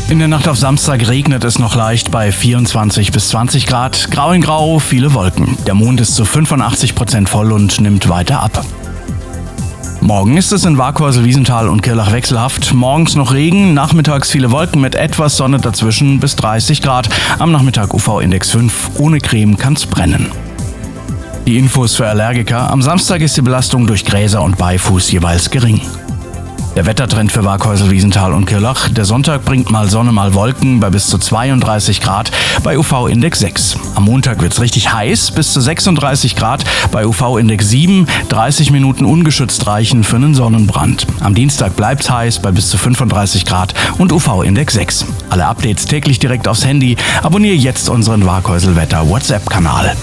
In der Nacht auf Samstag regnet es noch leicht bei 24 bis 20 Grad. Grau in grau, viele Wolken. Der Mond ist zu 85% voll und nimmt weiter ab. Morgen ist es in Waghäusel, Wiesental und Kirrlach wechselhaft. Morgens noch Regen, nachmittags viele Wolken mit etwas Sonne dazwischen bis 30 Grad. Am Nachmittag UV-Index 5. Ohne Creme kann's brennen. Die Infos für Allergiker. Am Samstag ist die Belastung durch Gräser und Beifuß jeweils gering. Der Wettertrend für Waghäusel, Wiesental und Kirrlach. Der Sonntag bringt mal Sonne, mal Wolken bei bis zu 32 Grad bei UV-Index 6. Am Montag wird's richtig heiß, bis zu 36 Grad bei UV-Index 7. 30 Minuten ungeschützt reichen für einen Sonnenbrand. Am Dienstag bleibt's heiß bei bis zu 35 Grad und UV-Index 6. Alle Updates täglich direkt aufs Handy. Abonniere jetzt unseren Waghäusel Wetter WhatsApp-Kanal.